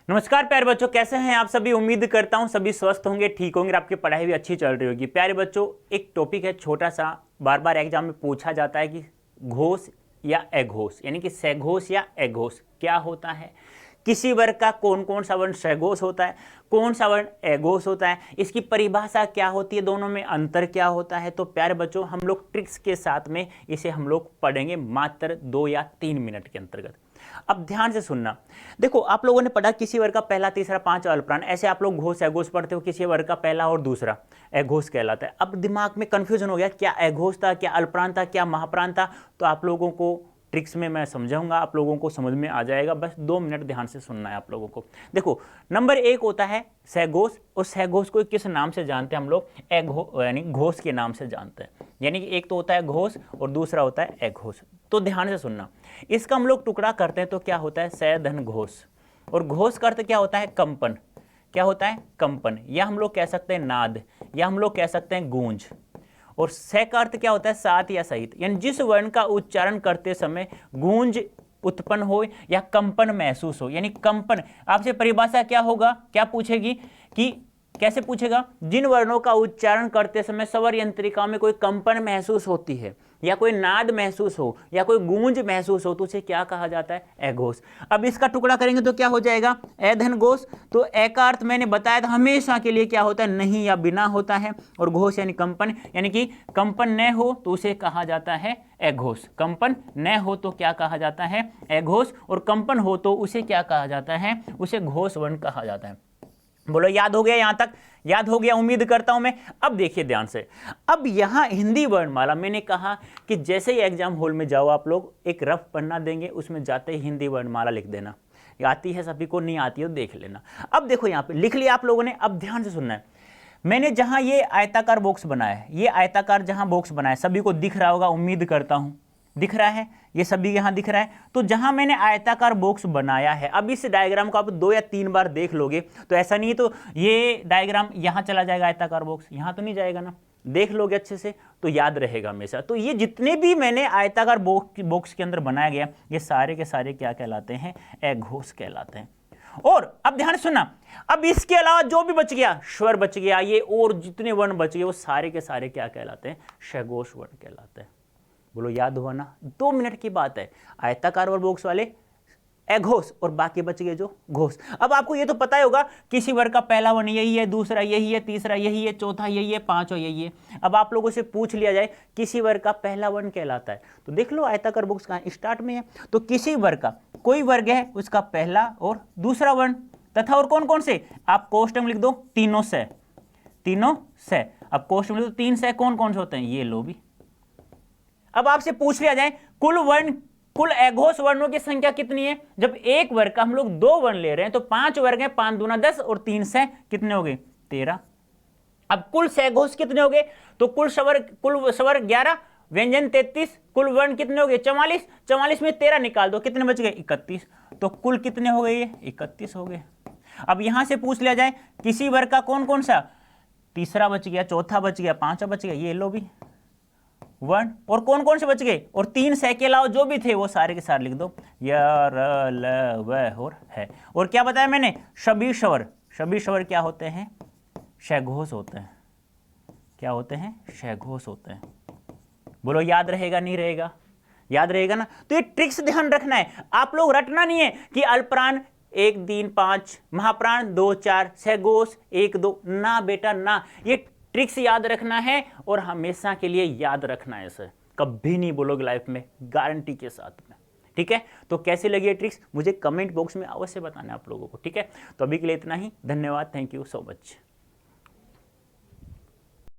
नमस्कार प्यारे बच्चों, कैसे हैं आप सभी। उम्मीद करता हूं सभी स्वस्थ होंगे, ठीक होंगे, आपकी पढ़ाई भी अच्छी चल रही होगी। प्यारे बच्चों, एक टॉपिक है छोटा सा, बार बार एग्जाम में पूछा जाता है कि घोष या अघोष, यानी कि सघोष या अघोष क्या होता है। किसी वर्ग का कौन कौन सा वर्ण सघोष होता है, कौन सा वर्ण अघोष होता है, इसकी परिभाषा क्या होती है, दोनों में अंतर क्या होता है। तो प्यारे बच्चों, हम लोग ट्रिक्स के साथ में इसे हम लोग पढ़ेंगे मात्र 2 या 3 मिनट के अंतर्गत। अब ध्यान से सुनना। देखो, आप लोगों ने पढ़ा किसी वर्ग का पहला, तीसरा, पांचवा अल्पप्राण, ऐसे आप लोग घोष अघोष पढ़ते हो। किसी वर्ग का पहला और दूसरा अघोष कहलाता है। अब दिमाग में कंफ्यूजन हो गया, क्या अघोष था, क्या अल्पप्राण था, क्या महाप्राण था। तो आप लोगों को ट्रिक्स में मैं समझाऊंगा, आप लोगों को समझ में आ जाएगा। बस 2 मिनट ध्यान से सुनना है आप लोगों को। देखो, नंबर 1 होता है सघोष, और सघोष को किस नाम से जानते हैं हम लोग, यानी घोष के नाम से जानते हैं। यानी कि एक तो होता है घोष और दूसरा होता है अघोष। तो ध्यान से सुनना, इसका हम लोग टुकड़ा करते हैं तो क्या होता है, स धन घोष। और घोष का अर्थ क्या होता है, कंपन। क्या होता है, कंपन, या हम लोग कह सकते हैं नाद, या हम लोग कह सकते हैं गूंज। और स का अर्थ क्या होता है, साथ या सहित, यानी जिस वर्ण का उच्चारण करते समय गूंज उत्पन्न हो या कंपन महसूस हो, यानी कंपन। आपसे परिभाषा क्या होगा, क्या पूछेगी कि कैसे पूछेगा, जिन वर्णों का उच्चारण करते समय स्वर यंत्रिका में कोई कंपन महसूस होती है, या कोई नाद महसूस हो, या कोई गूंज महसूस हो, तो उसे क्या कहा जाता है, अघोष। अब इसका टुकड़ा करेंगे तो क्या हो जाएगा, अधन घोष। तो अ का अर्थ मैंने बताया था हमेशा के लिए क्या होता है, नहीं या बिना होता है। और घोष यानी कंपन, यानी कि कंपन न हो तो उसे कहा जाता है अघोष। कंपन न हो तो क्या कहा जाता है, अघोष। और कंपन हो तो उसे क्या कहा जाता है, उसे घोष वर्ण कहा जाता है। बोलो, याद हो गया, यहां तक याद हो गया, उम्मीद करता हूं मैं। अब देखिए ध्यान से, अब यहां हिंदी वर्णमाला, मैंने कहा कि जैसे ही एग्जाम हॉल में जाओ आप लोग एक रफ पन्ना देंगे, उसमें जाते ही हिंदी वर्णमाला लिख देना। आती है सभी को, नहीं आती है तो देख लेना। अब देखो, यहां पे लिख लिया आप लोगों ने। अब ध्यान से सुनना है, मैंने जहां ये आयताकार बॉक्स बनाया है, ये आयताकार जहां बॉक्स बनाया, सभी को दिख रहा होगा, उम्मीद करता हूं दिख रहा है, ये सभी यहां दिख रहा है। तो जहां मैंने आयताकार बॉक्स बनाया है, अब इस डायग्राम को आप 2 या 3 बार देख लोगे तो ऐसा नहीं है तो ये डायग्राम यहां चला जाएगा, आयताकार बॉक्स यहां तो नहीं जाएगा ना। देख लोगे अच्छे से तो याद रहेगा हमेशा। तो ये जितने भी मैंने आयताकार बॉक्स के अंदर बनाया गया, ये सारे के सारे क्या कहलाते हैं, अघोष कहलाते हैं। और अब ध्यान सुनना, अब इसके अलावा जो भी बच गया, स्वर बच गया, ये और जितने वर्ण बच गए, वो सारे के सारे क्या कहलाते हैं, सघोष वर्ण कहलाते हैं। बोलो, याद हुआ ना। 2 मिनट की बात है, आयताकार और बॉक्स वाले अघोष और बाकी बच गए जो घोष। अब आपको ये तो पता ही होगा, किसी वर्ग का पहला वर्ण यही है, दूसरा यही है, तीसरा यही है, चौथा यही है, पांचवा यही है। अब आप लोगों से पूछ लिया जाए किसी वर्ग का पहला वर्ण कहलाता है, तो देख लो आयताकार बॉक्स कहां, स्टार्ट में है। तो किसी वर्ग का कोई वर्ग है, उसका पहला और दूसरा वर्ण तथा और कौन कौन से, आप कोष्टक में लिख दो, तीनों से, तीनों से। अब कोष्टक में लिख दो 3 से कौन कौन से होते हैं, ये लो भी। अब आपसे पूछ लिया जाए कुल अघोष वर्णों की संख्या कितनी है, जब एक वर्ग का हम लोग 2 वर्ण ले रहे हैं तो 5 वर्ग हैं, 5 दूना 10 और 3 से कितने हो गए, 13। अब कुल सघोष कितने हो गए, तो कुल स्वर 11, व्यंजन 33, कुल वर्ण कितने हो गए, 44। 44 में 13 निकाल दो, कितने बच गए, 31। तो कुल कितने हो गए, ये 31 हो गए। अब यहां से पूछ लिया जाए किसी वर्ग का कौन कौन सा, तीसरा बच गया, चौथा बच गया, पांचवा बच गया, ये लो भी वर्ण। और कौन कौन से बच गए, और 3 से के अलावा जो भी थे वो सारे के सारे लिख दो, य, र, ल, व और है। और क्या बताया मैंने, सभी स्वर क्या होते हैं, सघोष होते हैं। क्या होते हैं, सघोष होते हैं। बोलो, याद रहेगा नहीं रहेगा, याद रहेगा ना। तो ये ट्रिक्स ध्यान रखना है, आप लोग रटना नहीं है कि अल्पप्राण 1 3 5, महाप्राण 2 4, सघोष 1 2, ना बेटा ना। ये ट्रिक्स याद रखना है और हमेशा के लिए याद रखना है, इसे कभी नहीं बोलोगे लाइफ में, गारंटी के साथ में। ठीक है, तो कैसी लगी ये ट्रिक्स मुझे कमेंट बॉक्स में अवश्य बताना है आप लोगों को। ठीक है, तो अभी के लिए इतना ही, धन्यवाद, थैंक यू सो मच।